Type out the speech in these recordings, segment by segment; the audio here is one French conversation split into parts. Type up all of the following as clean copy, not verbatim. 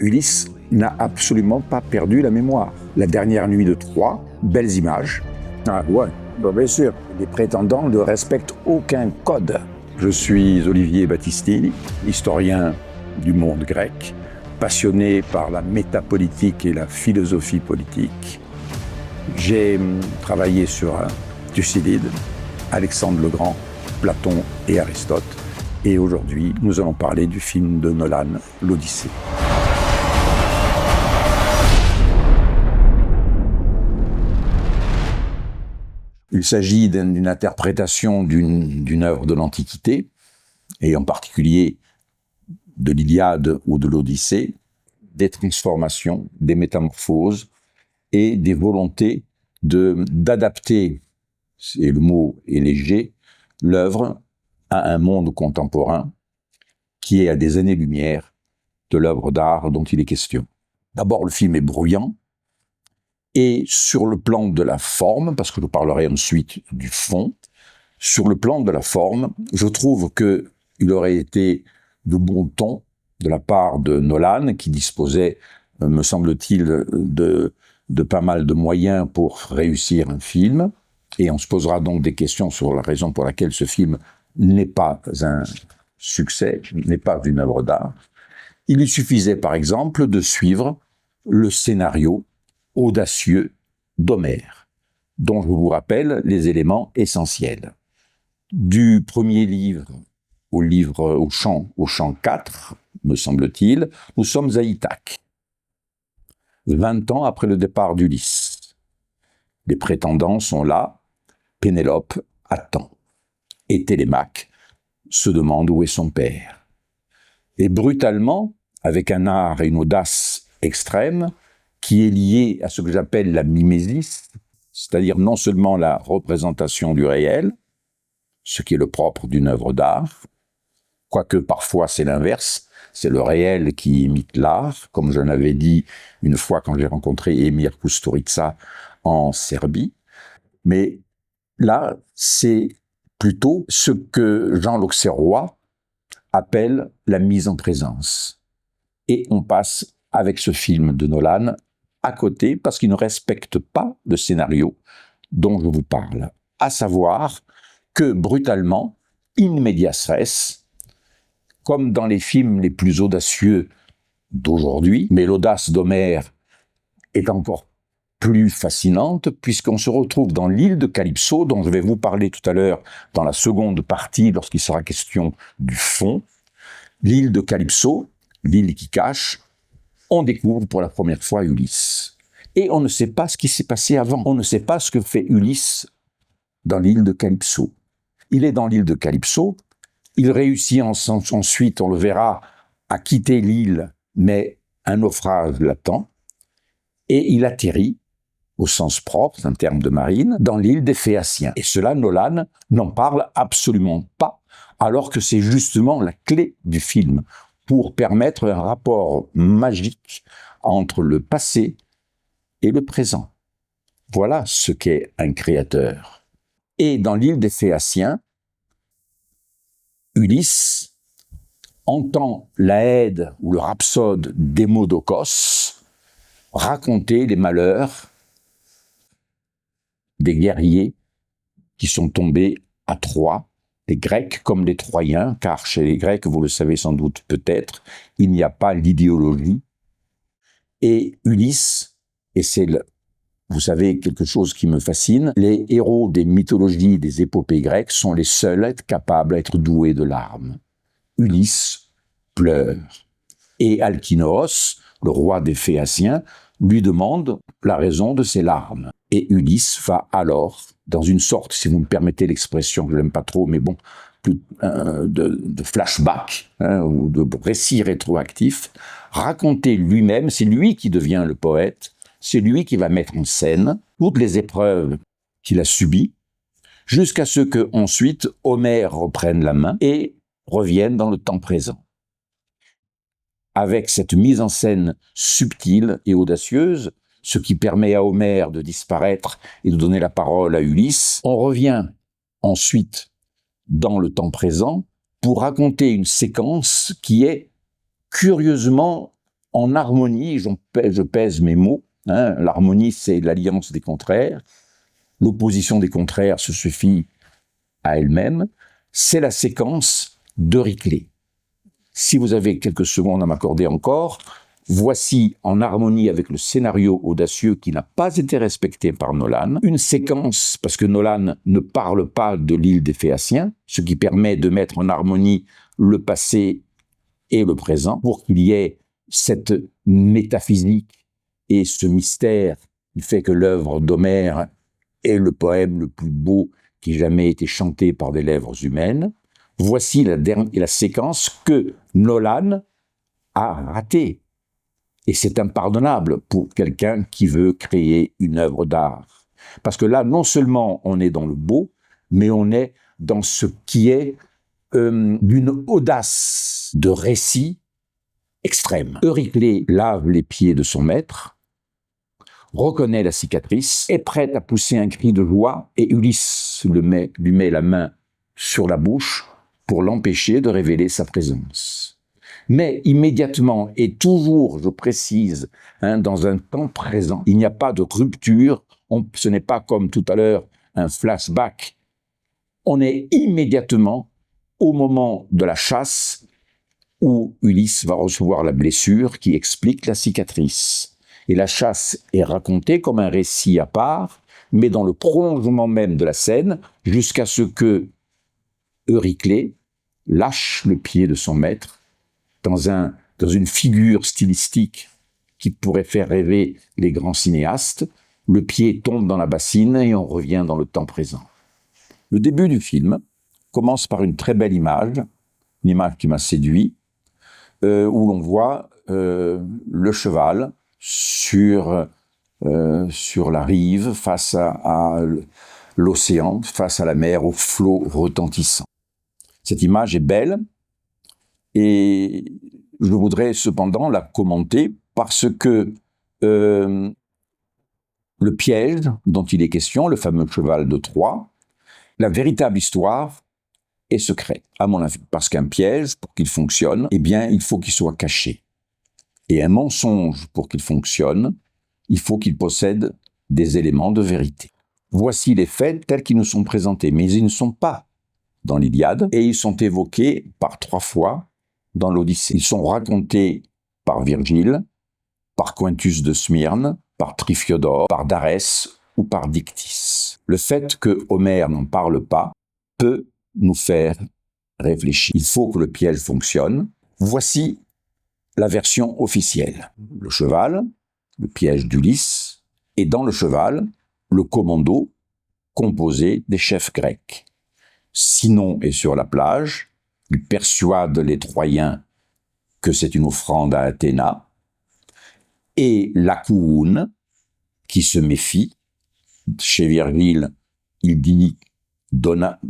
Ulysse n'a absolument pas perdu la mémoire. La dernière nuit de Troie, belles images. Ah ouais, bon, bien sûr, les prétendants ne respectent aucun code. Je suis Olivier Battistini, historien du monde grec, passionné par la métapolitique et la philosophie politique. J'ai travaillé sur Thucydide, Alexandre le Grand, Platon et Aristote. Et aujourd'hui, nous allons parler du film de Nolan, l'Odyssée. Il s'agit d'une interprétation d'une œuvre de l'Antiquité, et en particulier de l'Iliade ou de l'Odyssée, des transformations, des métamorphoses et des volontés d'adapter, et le mot est léger, l'œuvre à un monde contemporain qui est à des années-lumière de l'œuvre d'art dont il est question. D'abord, le film est bruyant, et sur le plan de la forme, parce que je parlerai ensuite du fond, sur le plan de la forme, je trouve qu'il aurait été de bon ton de la part de Nolan, qui disposait, me semble-t-il, de pas mal de moyens pour réussir un film, et on se posera donc des questions sur la raison pour laquelle ce film n'est pas un succès, n'est pas une œuvre d'art. Il lui suffisait, par exemple, de suivre le scénario audacieux d'Homère, dont je vous rappelle les éléments essentiels. Du premier livre au chant 4, me semble-t-il, nous sommes à Ithaque, 20 ans après le départ d'Ulysse. Les prétendants sont là, Pénélope attend, et Télémaque se demande où est son père. Et brutalement, avec un art et une audace extrême, qui est lié à ce que j'appelle la mimésis, c'est-à-dire non seulement la représentation du réel, ce qui est le propre d'une œuvre d'art, quoique parfois c'est l'inverse, c'est le réel qui imite l'art, comme je l'avais dit une fois quand j'ai rencontré Emir Kusturica en Serbie, mais là c'est plutôt ce que Jean l'Auxerrois appelle la mise en présence. Et on passe avec ce film de Nolan à côté parce qu'il ne respecte pas le scénario dont je vous parle. À savoir que brutalement, in medias res, comme dans les films les plus audacieux d'aujourd'hui, mais l'audace d'Homère est encore plus fascinante puisqu'on se retrouve dans l'île de Calypso, dont je vais vous parler tout à l'heure dans la seconde partie lorsqu'il sera question du fond. L'île de Calypso, l'île qui cache, on découvre pour la première fois Ulysse. Et on ne sait pas ce qui s'est passé avant. On ne sait pas ce que fait Ulysse dans l'île de Calypso. Il est dans l'île de Calypso, il réussit ensuite, on le verra, à quitter l'île, mais un naufrage l'attend, et il atterrit, au sens propre, en termes de marine, dans l'île des Phéaciens. Et cela, Nolan n'en parle absolument pas, alors que c'est justement la clé du film, pour permettre un rapport magique entre le passé et le présent. Voilà ce qu'est un créateur. Et dans l'île des Phéaciens, Ulysse entend l'Aède ou le rhapsode d'Hémodocos raconter les malheurs des guerriers qui sont tombés à Troie, les Grecs comme les Troyens, car chez les Grecs, vous le savez sans doute peut-être, il n'y a pas l'idéologie. Et Ulysse, et c'est, vous savez, quelque chose qui me fascine, les héros des mythologies, des épopées grecques sont les seuls à être capables, à être doués de larmes. Ulysse pleure. Et Alkinoos, le roi des Phéaciens, lui demande la raison de ses larmes. Et Ulysse va alors, dans une sorte, si vous me permettez l'expression, que je n'aime pas trop, mais bon, de flashback, ou de récit rétroactif, raconter lui-même, c'est lui qui devient le poète, c'est lui qui va mettre en scène toutes les épreuves qu'il a subies, jusqu'à ce que ensuite Homère reprenne la main et revienne dans le temps présent. Avec cette mise en scène subtile et audacieuse, ce qui permet à Homère de disparaître et de donner la parole à Ulysse, on revient ensuite dans le temps présent pour raconter une séquence qui est curieusement en harmonie, je pèse mes mots, hein, l'harmonie c'est l'alliance des contraires, l'opposition des contraires se suffit à elle-même, c'est la séquence d'Euryclée. Si vous avez quelques secondes à m'accorder encore, voici, en harmonie avec le scénario audacieux qui n'a pas été respecté par Nolan, une séquence, parce que Nolan ne parle pas de l'île des Phéaciens, ce qui permet de mettre en harmonie le passé et le présent, pour qu'il y ait cette métaphysique et ce mystère qui fait que l'œuvre d'Homère est le poème le plus beau qui ait jamais été chanté par des lèvres humaines. Voici la séquence que Nolan a ratée. Et c'est impardonnable pour quelqu'un qui veut créer une œuvre d'art. Parce que là, non seulement on est dans le beau, mais on est dans ce qui est d'une audace de récit extrême. Euryclée lave les pieds de son maître, reconnaît la cicatrice, est prête à pousser un cri de joie, et Ulysse lui met la main sur la bouche pour l'empêcher de révéler sa présence. Mais immédiatement, et toujours, je précise, dans un temps présent, il n'y a pas de rupture, ce n'est pas comme tout à l'heure un flashback. On est immédiatement au moment de la chasse où Ulysse va recevoir la blessure qui explique la cicatrice. Et la chasse est racontée comme un récit à part, mais dans le prolongement même de la scène, jusqu'à ce que Euryclée lâche le pied de son maître dans une figure stylistique qui pourrait faire rêver les grands cinéastes. Le pied tombe dans la bassine et on revient dans le temps présent. Le début du film commence par une très belle image, une image qui m'a séduit, où l'on voit le cheval sur la rive, face à l'océan, face à la mer, aux flots retentissants. Cette image est belle et je voudrais cependant la commenter parce que le piège dont il est question, le fameux cheval de Troie, la véritable histoire est secrète, à mon avis. Parce qu'un piège, pour qu'il fonctionne, eh bien, il faut qu'il soit caché. Et un mensonge, pour qu'il fonctionne, il faut qu'il possède des éléments de vérité. Voici les faits tels qu'ils nous sont présentés, mais ils ne sont pas dans l'Iliade, et ils sont évoqués par 3 fois dans l'Odyssée. Ils sont racontés par Virgile, par Quintus de Smyrne, par Triphiodore, par Darès ou par Dictys. Le fait que Homère n'en parle pas peut nous faire réfléchir. Il faut que le piège fonctionne. Voici la version officielle. Le cheval, le piège d'Ulysse, et dans le cheval, le commando composé des chefs grecs. Sinon est sur la plage, il persuade les Troyens que c'est une offrande à Athéna, et Lacoune, qui se méfie. Chez Virgile, il dit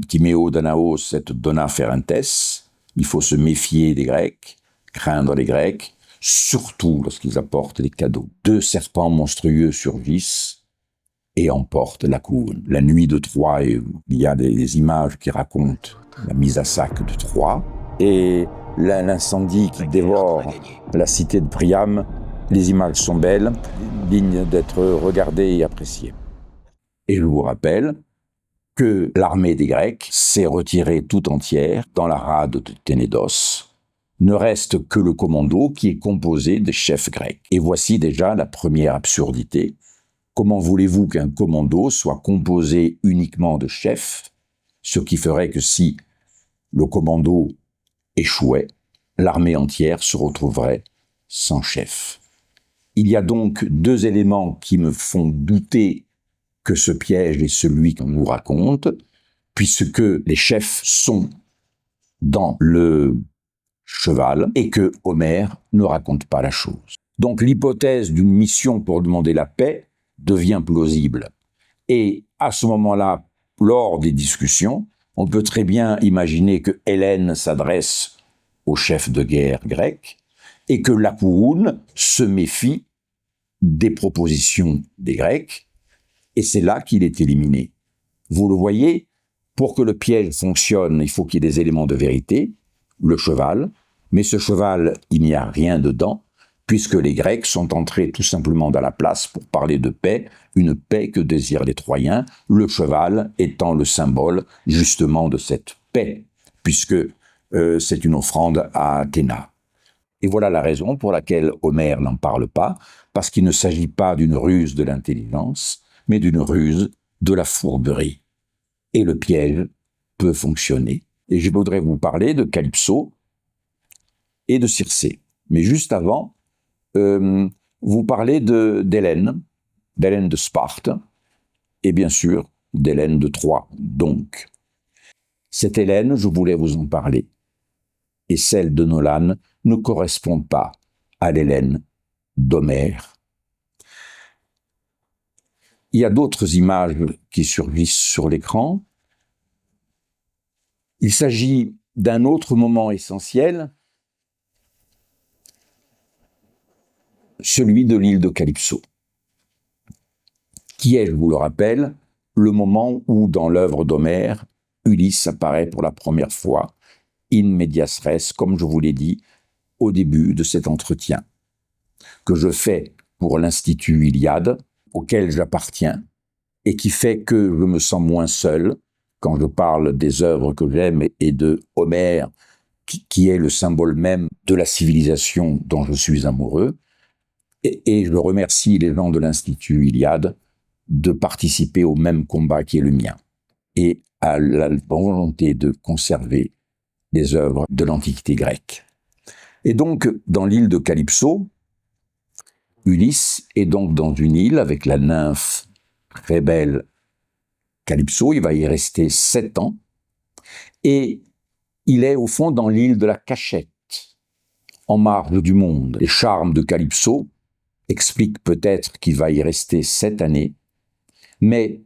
Timéo Danaos et Dona Ferentes, il faut se méfier des Grecs, craindre les Grecs, surtout lorsqu'ils apportent des cadeaux. 2 serpents monstrueux surgissent et emportent Lacoune. La nuit de Troie, il y a des images qui racontent la mise à sac de Troie, et l'incendie qui dévore la cité de Priam. Les images sont belles, dignes d'être regardées et appréciées. Et je vous rappelle que l'armée des Grecs s'est retirée tout entière dans la rade de Ténédos. Ne reste que le commando qui est composé des chefs grecs. Et voici déjà la première absurdité. Comment voulez-vous qu'un commando soit composé uniquement de chefs, ce qui ferait que si le commando échouait, l'armée entière se retrouverait sans chef. Il y a donc 2 éléments qui me font douter que ce piège est celui qu'on nous raconte, puisque les chefs sont dans le cheval et que Homère ne raconte pas la chose. Donc l'hypothèse d'une mission pour demander la paix devient plausible. Et à ce moment-là, lors des discussions, on peut très bien imaginer que Hélène s'adresse au chef de guerre grec et que Lacoune se méfie des propositions des Grecs, et c'est là qu'il est éliminé. Vous le voyez, pour que le piège fonctionne, il faut qu'il y ait des éléments de vérité, le cheval, mais ce cheval, il n'y a rien dedans, puisque les Grecs sont entrés tout simplement dans la place pour parler de paix, une paix que désirent les Troyens, le cheval étant le symbole justement de cette paix, puisque c'est une offrande à Athéna. Et voilà la raison pour laquelle Homère n'en parle pas, parce qu'il ne s'agit pas d'une ruse de l'intelligence, mais d'une ruse de la fourberie. Et le piège peut fonctionner. Et je voudrais vous parler de Calypso et de Circé. Mais juste avant, vous parlez d'Hélène de Sparte, et bien sûr d'Hélène de Troie. Donc, cette Hélène, je voulais vous en parler. Et celle de Nolan ne correspond pas à l'Hélène d'Homère. Il y a d'autres images qui surgissent sur l'écran. Il s'agit d'un autre moment essentiel, celui de l'île de Calypso, qui est, je vous le rappelle, le moment où, dans l'œuvre d'Homère, Ulysse apparaît pour la première fois, in medias res, comme je vous l'ai dit, au début de cet entretien, que je fais pour l'Institut Iliade, auquel j'appartiens, et qui fait que je me sens moins seul quand je parle des œuvres que j'aime et de Homère, qui est le symbole même de la civilisation dont je suis amoureux. Et je remercie les gens de l'Institut Iliade de participer au même combat qui est le mien, et à la volonté de conserver les œuvres de l'Antiquité grecque. Et donc, dans l'île de Calypso, Ulysse est donc dans une île avec la nymphe très belle Calypso. Il va y rester 7 ans. Et il est au fond dans l'île de la cachette, en marge du monde. Les charmes de Calypso expliquent peut-être qu'il va y rester 7 années. Mais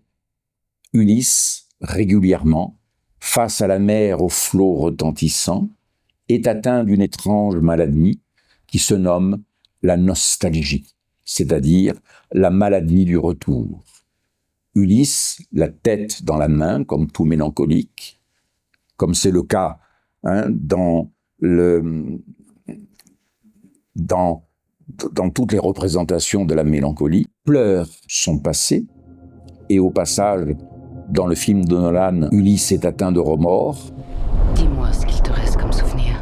Ulysse, régulièrement, face à la mer aux flots retentissants, est atteint d'une étrange maladie qui se nomme la nostalgie, c'est-à-dire la maladie du retour. Ulysse, la tête dans la main, comme tout mélancolique, comme c'est le cas dans toutes les représentations de la mélancolie, pleure son passé, et au passage, dans le film de Nolan, Ulysse est atteint de remords. Dis-moi ce qu'il te reste comme souvenir.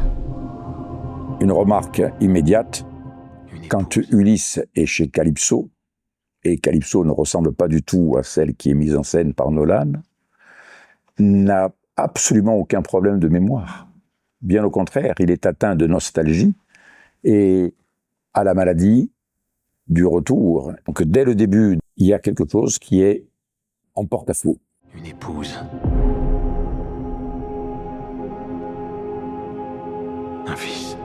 Une remarque immédiate, quand Ulysse est chez Calypso, et Calypso ne ressemble pas du tout à celle qui est mise en scène par Nolan, n'a absolument aucun problème de mémoire. Bien au contraire, il est atteint de nostalgie et à la maladie du retour. Donc dès le début, il y a quelque chose qui est en porte-à-faux. Une épouse. Un fils.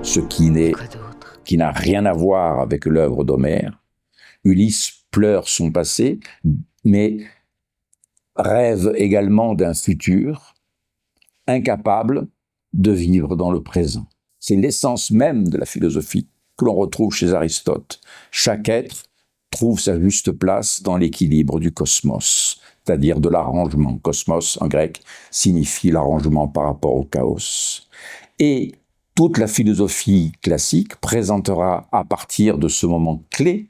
Ce qui n'a rien à voir avec l'œuvre d'Homère. Ulysse pleure son passé, mais rêve également d'un futur, incapable de vivre dans le présent. C'est l'essence même de la philosophie que l'on retrouve chez Aristote. Chaque être trouve sa juste place dans l'équilibre du cosmos, c'est-à-dire de l'arrangement. Cosmos, en grec, signifie l'arrangement par rapport au chaos. Et toute la philosophie classique présentera à partir de ce moment clé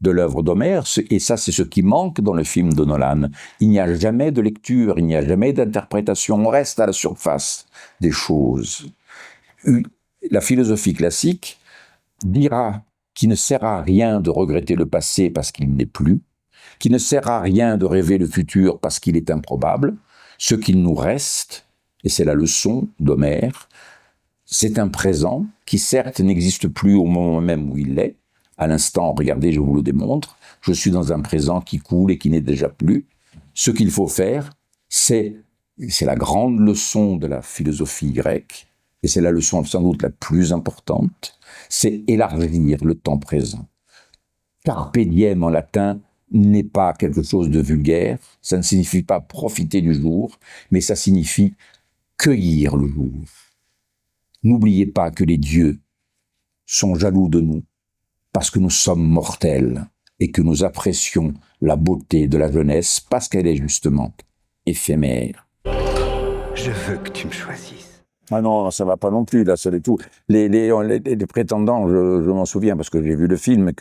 de l'œuvre d'Homère, et ça c'est ce qui manque dans le film de Nolan. Il n'y a jamais de lecture, il n'y a jamais d'interprétation, on reste à la surface des choses. La philosophie classique dira qu'il ne sert à rien de regretter le passé parce qu'il n'est plus, qu'il ne sert à rien de rêver le futur parce qu'il est improbable. Ce qu'il nous reste, et c'est la leçon d'Homère, c'est un présent qui certes n'existe plus au moment même où il est. À l'instant, regardez, je vous le démontre, je suis dans un présent qui coule et qui n'est déjà plus. Ce qu'il faut faire, c'est la grande leçon de la philosophie grecque, et c'est la leçon sans doute la plus importante, c'est élargir le temps présent. Carpe diem en latin n'est pas quelque chose de vulgaire, ça ne signifie pas profiter du jour, mais ça signifie cueillir le jour. N'oubliez pas que les dieux sont jaloux de nous parce que nous sommes mortels et que nous apprécions la beauté de la jeunesse parce qu'elle est justement éphémère. Je veux que tu me choisisses. Ah non, ça va pas non plus, là, c'est du tout. Les prétendants, je m'en souviens parce que j'ai vu le film,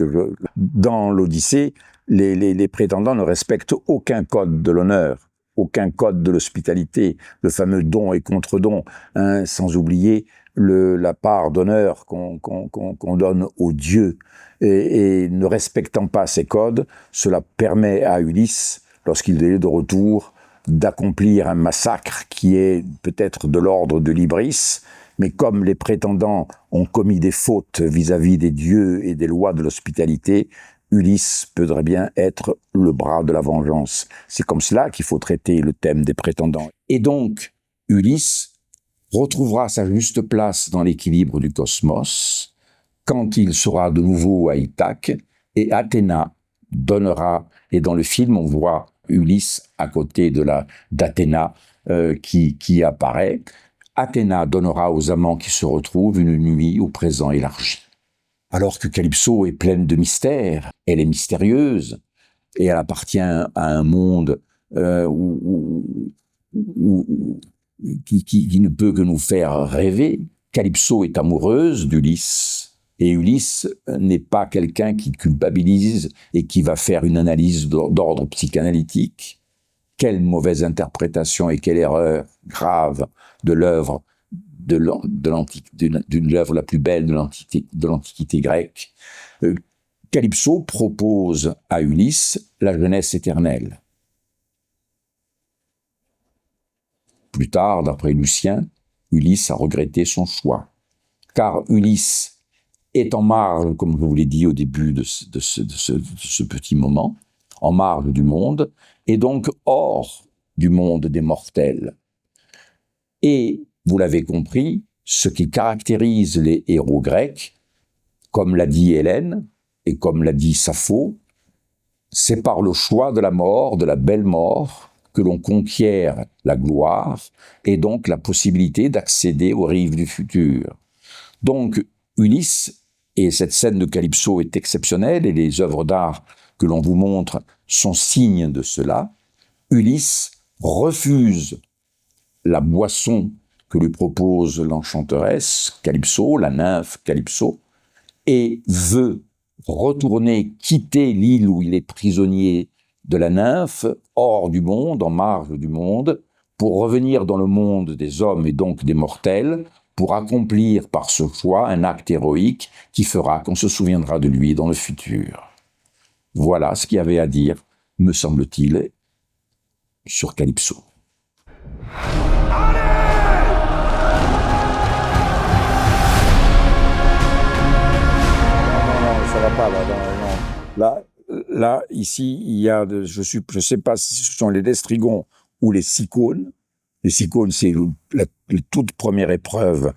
dans l'Odyssée, les prétendants ne respectent aucun code de l'honneur, aucun code de l'hospitalité, le fameux don et contre-don, hein, sans oublier la part d'honneur qu'on donne aux dieux. Et ne respectant pas ces codes, cela permet à Ulysse, lorsqu'il est de retour, d'accomplir un massacre qui est peut-être de l'ordre de l'hybris, mais comme les prétendants ont commis des fautes vis-à-vis des dieux et des lois de l'hospitalité, Ulysse peut très bien être le bras de la vengeance. C'est comme cela qu'il faut traiter le thème des prétendants. Et donc, Ulysse retrouvera sa juste place dans l'équilibre du cosmos quand il sera de nouveau à Ithaque, et Athéna donnera, et dans le film on voit Ulysse à côté d'Athéna qui apparaît. Athéna donnera aux amants qui se retrouvent une nuit au présent élargi. Alors que Calypso est pleine de mystères, elle est mystérieuse, et elle appartient à un monde qui ne peut que nous faire rêver. Calypso est amoureuse d'Ulysse, et Ulysse n'est pas quelqu'un qui culpabilise et qui va faire une analyse d'ordre psychanalytique. Quelle mauvaise interprétation et quelle erreur grave de l'œuvre d'une œuvre la plus belle de l'Antiquité grecque. Calypso propose à Ulysse la jeunesse éternelle. Plus tard, d'après Lucien, Ulysse a regretté son choix, car Ulysse est en marge, comme je vous l'ai dit au début de ce petit moment, en marge du monde, et donc hors du monde des mortels. Et, vous l'avez compris, ce qui caractérise les héros grecs, comme l'a dit Hélène, et comme l'a dit Sappho, c'est par le choix de la mort, de la belle mort, que l'on conquiert la gloire, et donc la possibilité d'accéder aux rives du futur. Donc, Ulysse, et cette scène de Calypso est exceptionnelle, et les œuvres d'art que l'on vous montre sont signes de cela. Ulysse refuse la boisson que lui propose l'enchanteresse Calypso, la nymphe Calypso, et veut retourner, quitter l'île où il est prisonnier de la nymphe, hors du monde, en marge du monde, pour revenir dans le monde des hommes et donc des mortels, pour accomplir par ce choix un acte héroïque qui fera qu'on se souviendra de lui dans le futur. Voilà ce qu'il y avait à dire, me semble-t-il, sur Calypso. Ça va pas là. Là, ici, il y a, je sais pas si ce sont les Lestrygons ou les Cicones. Les Cicones, c'est la toute première épreuve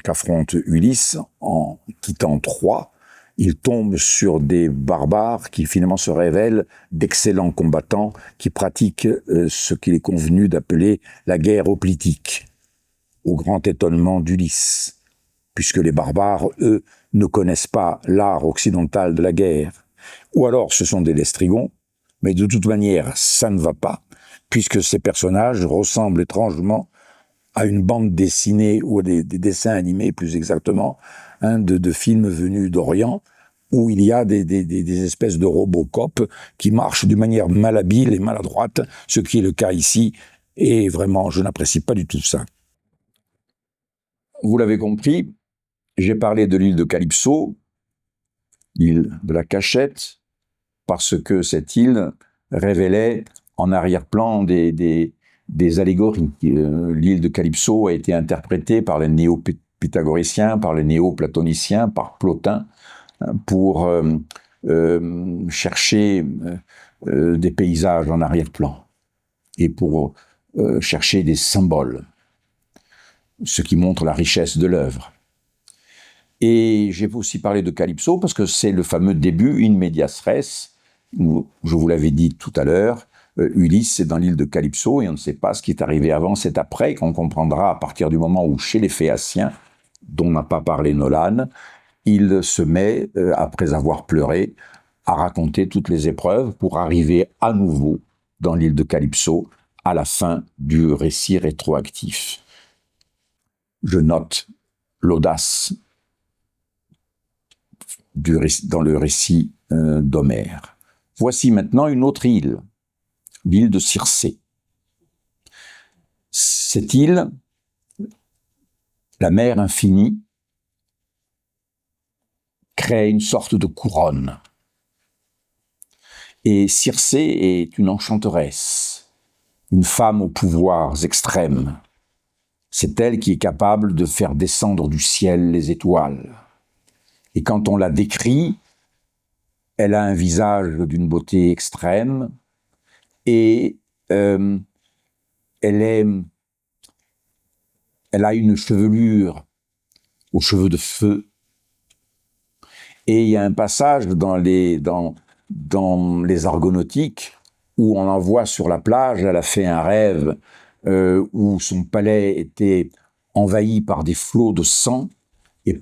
qu'affronte Ulysse en quittant Troie. Il tombe sur des barbares qui finalement se révèlent d'excellents combattants qui pratiquent ce qu'il est convenu d'appeler la guerre hoplitique, au grand étonnement d'Ulysse, puisque les barbares, eux, ne connaissent pas l'art occidental de la guerre. Ou alors ce sont des Lestrygons, mais de toute manière, ça ne va pas, puisque ces personnages ressemblent étrangement à une bande dessinée ou à des dessins animés, plus exactement, de films venus d'Orient, où il y a des espèces de Robocop qui marchent d'une manière malhabile et maladroite, ce qui est le cas ici, et vraiment, je n'apprécie pas du tout ça. Vous l'avez compris, j'ai parlé de l'île de Calypso, l'île de la Cachette, parce que cette île révélait en arrière-plan des allégories. L'île de Calypso a été interprétée par les néo-pythagoriciens, par les néo-platoniciens, par Plotin, pour chercher des paysages en arrière-plan et pour chercher des symboles, ce qui montre la richesse de l'œuvre. Et j'ai aussi parlé de Calypso parce que c'est le fameux début in medias res, où, je vous l'avais dit tout à l'heure, Ulysse est dans l'île de Calypso et on ne sait pas ce qui est arrivé avant, c'est après qu'on comprendra à partir du moment où chez les Phéaciens, dont n'a pas parlé Nolan, il se met, après avoir pleuré, à raconter toutes les épreuves pour arriver à nouveau dans l'île de Calypso à la fin du récit rétroactif. je note l'audace dans le récit d'Homère. Voici maintenant une autre île, l'île de Circé. Cette île, la mer infinie, crée une sorte de couronne. Et Circé est une enchanteresse, une femme aux pouvoirs extrêmes. C'est elle qui est capable de faire descendre du ciel les étoiles. Et quand on la décrit, elle a un visage d'une beauté extrême et elle a une chevelure aux cheveux de feu. Et il y a un passage dans les Argonautiques où on la voit sur la plage. Elle a fait un rêve où son palais était envahi par des flots de sang et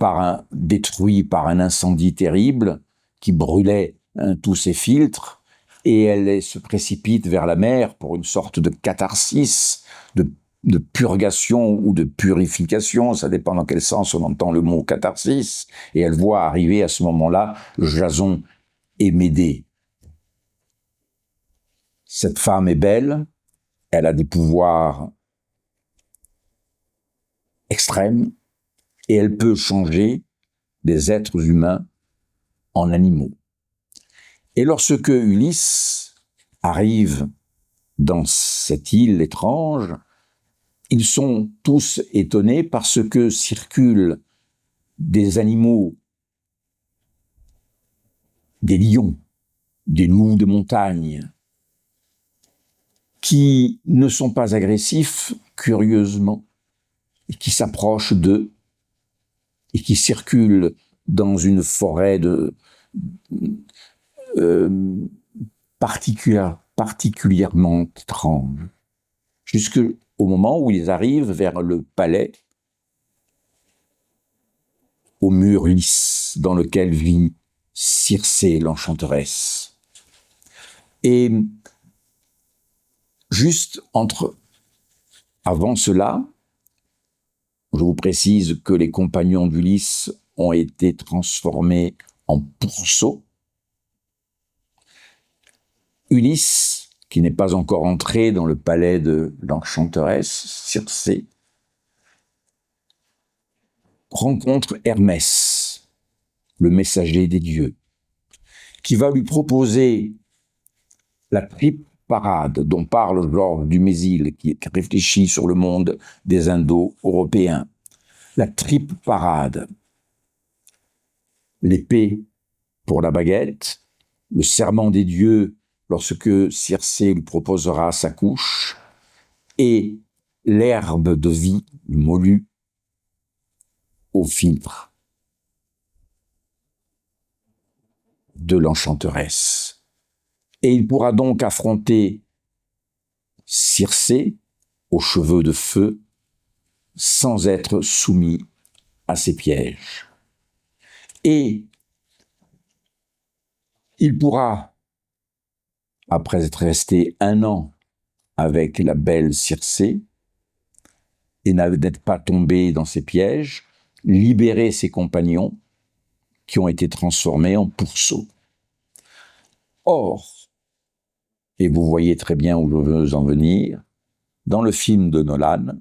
détruit par un incendie terrible qui brûlait tous ses filtres, et elle se précipite vers la mer pour une sorte de catharsis, de purgation ou de purification, ça dépend dans quel sens on entend le mot catharsis, et elle voit arriver à ce moment-là Jason et Médée. Cette femme est belle, elle a des pouvoirs extrêmes, et elle peut changer des êtres humains en animaux. Et lorsque Ulysse arrive dans cette île étrange, ils sont tous étonnés parce que circulent des animaux, des lions, des loups de montagne, qui ne sont pas agressifs, curieusement, et qui s'approchent d'eux, et qui circulent dans une forêt particulièrement étrange, jusqu'au moment où ils arrivent vers le palais, au mur lisse dans lequel vit Circé, l'enchanteresse. Et juste avant cela, je vous précise que les compagnons d'Ulysse ont été transformés en pourceaux. Ulysse, qui n'est pas encore entré dans le palais de l'enchanteresse, Circé, rencontre Hermès, le messager des dieux, qui va lui proposer la triple parade dont parle Georges Dumézil, qui réfléchit sur le monde des Indo-Européens. La triple parade. L'épée pour la baguette, le serment des dieux lorsque Circé lui proposera sa couche, et l'herbe de vie, le moulu, au filtre de l'enchanteresse. Et il pourra donc affronter Circé, aux cheveux de feu, sans être soumis à ses pièges. Et il pourra, après être resté 1 an avec la belle Circé, et n'être pas tombé dans ses pièges, libérer ses compagnons qui ont été transformés en pourceaux. Or, et vous voyez très bien où je veux en venir, dans le film de Nolan,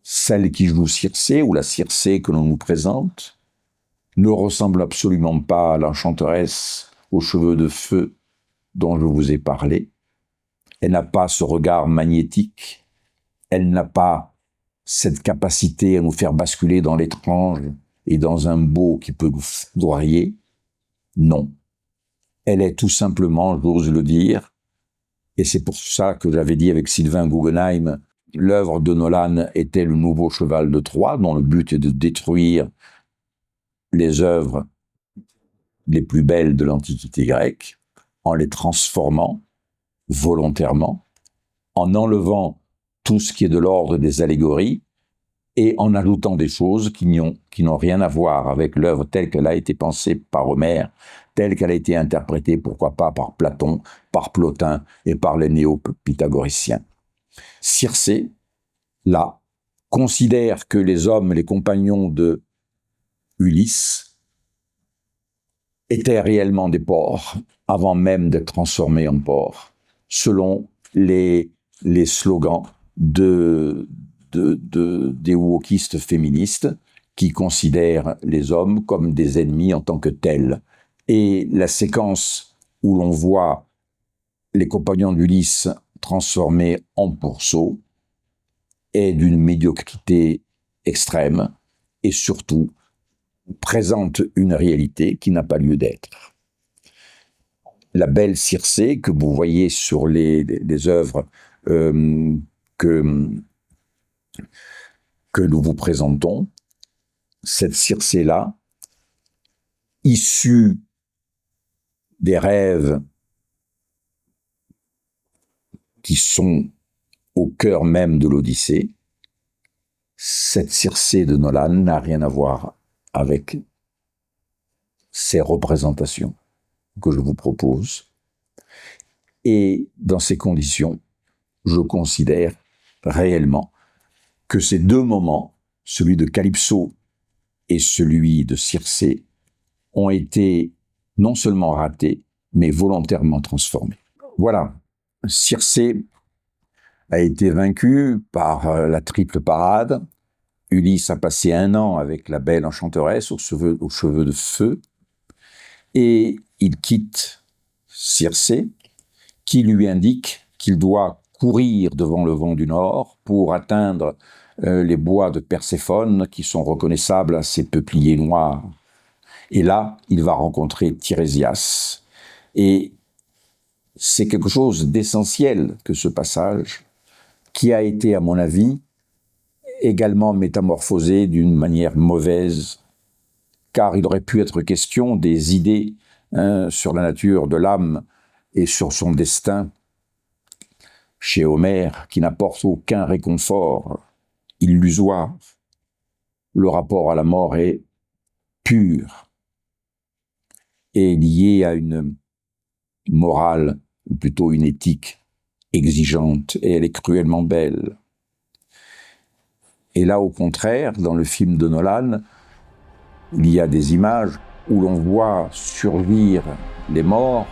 celle qui joue Circé, ou la Circé que l'on nous présente, ne ressemble absolument pas à l'enchanteresse aux cheveux de feu dont je vous ai parlé. Elle n'a pas ce regard magnétique, elle n'a pas cette capacité à nous faire basculer dans l'étrange et dans un beau qui peut nous foudroyer. Non. Elle est tout simplement, j'ose le dire, et c'est pour ça que j'avais dit avec Sylvain Guggenheim, l'œuvre de Nolan était le nouveau cheval de Troie, dont le but est de détruire les œuvres les plus belles de l'Antiquité grecque, en les transformant volontairement, en enlevant tout ce qui est de l'ordre des allégories, et en ajoutant des choses qui n'ont rien à voir avec l'œuvre telle qu'elle a été pensée par Homère, telle qu'elle a été interprétée, pourquoi pas, par Platon, par Plotin et par les néo-pythagoriciens. Circé, là, considère que les hommes, les compagnons de Ulysse, étaient réellement des porcs avant même d'être transformés en porcs, selon les slogans des wokistes féministes qui considèrent les hommes comme des ennemis en tant que tels. Et la séquence où l'on voit les compagnons d'Ulysse transformés en pourceaux est d'une médiocrité extrême et surtout présente une réalité qui n'a pas lieu d'être. La belle Circé que vous voyez sur les œuvres que nous vous présentons, cette Circé-là, issue des rêves qui sont au cœur même de l'Odyssée, cette Circé de Nolan n'a rien à voir avec ces représentations que je vous propose. Et dans ces conditions, je considère réellement que ces deux moments, celui de Calypso et celui de Circé, ont été non seulement ratés, mais volontairement transformés. Voilà, Circé a été vaincue par la triple parade. Ulysse a passé 1 an avec la belle enchanteresse aux cheveux de feu, et il quitte Circé, qui lui indique qu'il doit courir devant le vent du nord pour atteindre les bois de Perséphone, qui sont reconnaissables à ses peupliers noirs. Et là, il va rencontrer Tirésias. Et c'est quelque chose d'essentiel que ce passage, qui a été, à mon avis, également métamorphosé d'une manière mauvaise, car il aurait pu être question des idées sur la nature de l'âme et sur son destin chez Homère, qui n'apportent aucun réconfort, illusoire. Le rapport à la mort est pur et lié à une morale, ou plutôt une éthique exigeante, et elle est cruellement belle. Et là, au contraire, dans le film de Nolan, il y a des images où l'on voit survivre les morts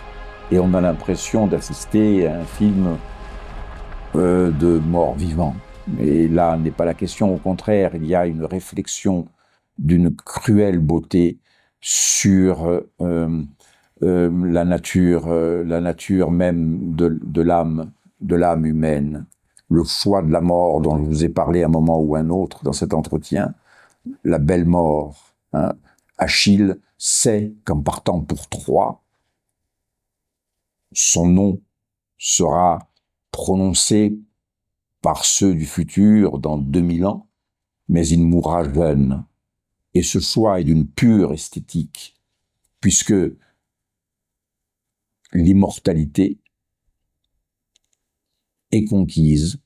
et on a l'impression d'assister à un film de morts vivants. Et là, n'est pas la question. Au contraire, il y a une réflexion d'une cruelle beauté sur la nature même de l'âme humaine. Le choix de la mort dont je vous ai parlé à un moment ou un autre dans cet entretien, la belle mort. Achille sait qu'en partant pour Troie, son nom sera prononcé par ceux du futur dans 2000 ans, mais il mourra jeune. Et ce choix est d'une pure esthétique, puisque l'immortalité est conquise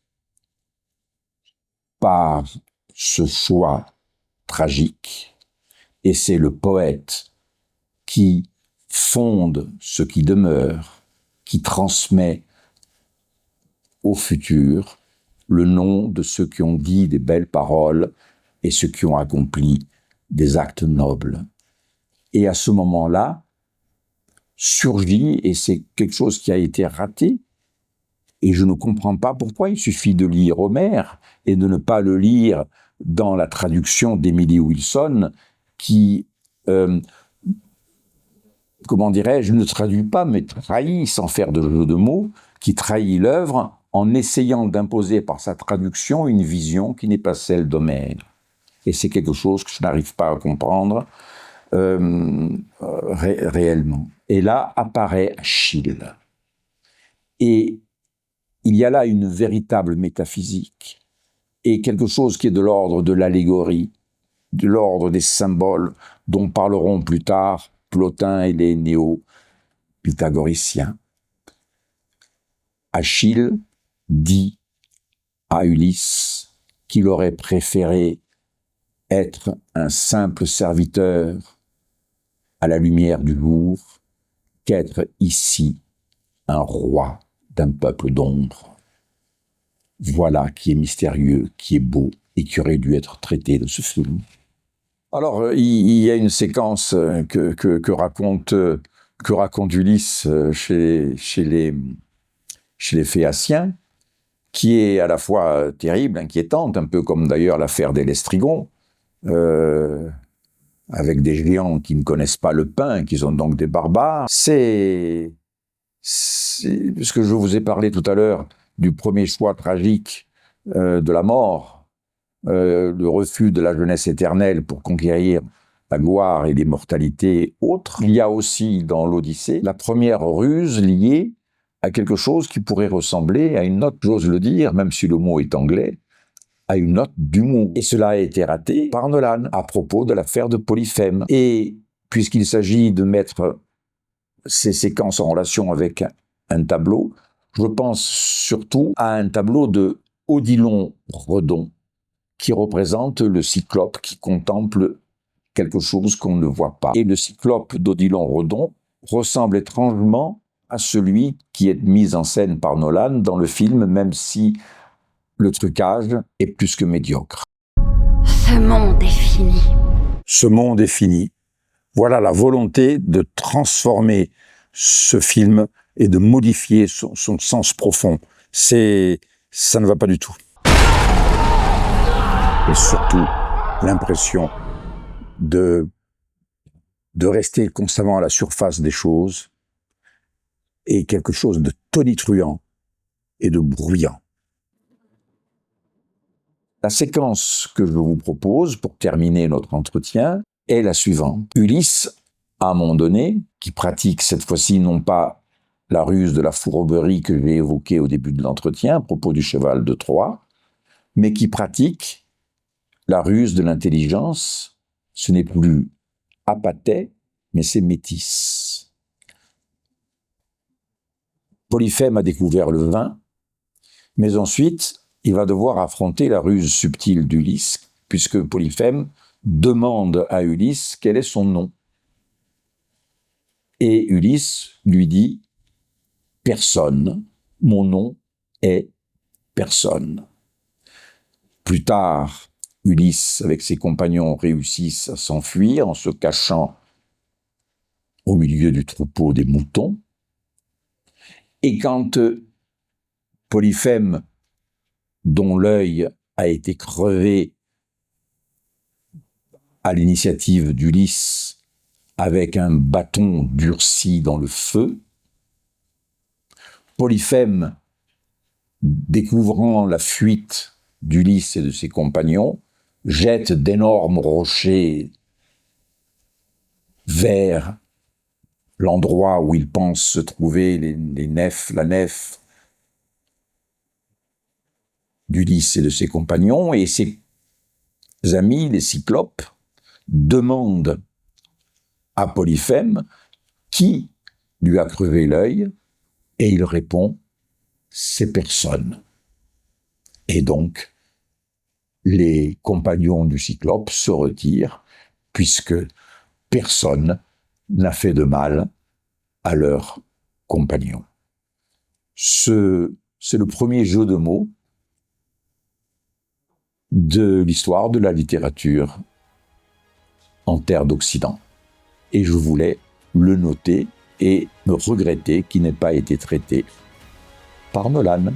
par ce choix tragique, et c'est le poète qui fonde ce qui demeure, qui transmet au futur le nom de ceux qui ont dit des belles paroles et ceux qui ont accompli des actes nobles. Et à ce moment-là, surgit, et c'est quelque chose qui a été raté, et je ne comprends pas pourquoi. Il suffit de lire Homère et de ne pas le lire dans la traduction d'Emily Wilson, qui, comment dirais-je, ne traduit pas, mais trahit, sans faire de jeu de mots, qui trahit l'œuvre en essayant d'imposer par sa traduction une vision qui n'est pas celle d'Homère. Et c'est quelque chose que je n'arrive pas à comprendre réellement. Et là apparaît Achille. Et il y a là une véritable métaphysique et quelque chose qui est de l'ordre de l'allégorie, de l'ordre des symboles dont parleront plus tard Plotin et les néo-pythagoriciens. Achille dit à Ulysse qu'il aurait préféré être un simple serviteur à la lumière du jour qu'être ici un roi d'un peuple d'ombre. Voilà qui est mystérieux, qui est beau, et qui aurait dû être traité de ce film. Alors, il y a une séquence que raconte Ulysse chez les Phéaciens, qui est à la fois terrible, inquiétante, un peu comme d'ailleurs l'affaire des Lestrigon, avec des géants qui ne connaissent pas le pain, qui sont donc des barbares. Puisque je vous ai parlé tout à l'heure du premier choix tragique de la mort, le refus de la jeunesse éternelle pour conquérir la gloire et l'immortalité autre. Il y a aussi dans l'Odyssée la première ruse liée à quelque chose qui pourrait ressembler à une note, j'ose le dire, même si le mot est anglais, à une note d'humour. Et cela a été raté par Nolan à propos de l'affaire de Polyphème. Et puisqu'il s'agit de mettre ces séquences en relation avec un tableau, je pense surtout à un tableau de Odilon Redon, qui représente le cyclope qui contemple quelque chose qu'on ne voit pas. Et le cyclope d'Odilon Redon ressemble étrangement à celui qui est mis en scène par Nolan dans le film, même si le trucage est plus que médiocre. Ce monde est fini. Ce monde est fini. Voilà la volonté de transformer ce film et de modifier son sens profond. Ça ne va pas du tout. Et surtout, l'impression de rester constamment à la surface des choses et quelque chose de tonitruant et de bruyant. La séquence que je vous propose pour terminer notre entretien est la suivante. Ulysse, à un moment donné, qui pratique cette fois-ci non pas la ruse de la fourberie que j'ai évoquée au début de l'entretien à propos du cheval de Troie, mais qui pratique la ruse de l'intelligence. Ce n'est plus Apathée, mais c'est Métis. Polyphème a découvert le vin, mais ensuite, il va devoir affronter la ruse subtile d'Ulysse, puisque Polyphème demande à Ulysse quel est son nom. Et Ulysse lui dit « Personne, mon nom est personne ». Plus tard, Ulysse, avec ses compagnons, réussissent à s'enfuir en se cachant au milieu du troupeau des moutons. Et quand Polyphème, dont l'œil a été crevé à l'initiative d'Ulysse avec un bâton durci dans le feu, Polyphème, découvrant la fuite d'Ulysse et de ses compagnons, jette d'énormes rochers vers l'endroit où il pense se trouver la nef d'Ulysse et de ses compagnons, et ses amis, les Cyclopes, demandent à Polyphème qui lui a crevé l'œil, et il répond « c'est personne ». Et donc, les compagnons du Cyclope se retirent, puisque personne n'a fait de mal à leurs compagnons. C'est le premier jeu de mots de l'histoire de la littérature en terre d'Occident. Et je voulais le noter et me regretter qu'il n'ait pas été traité par Nolan.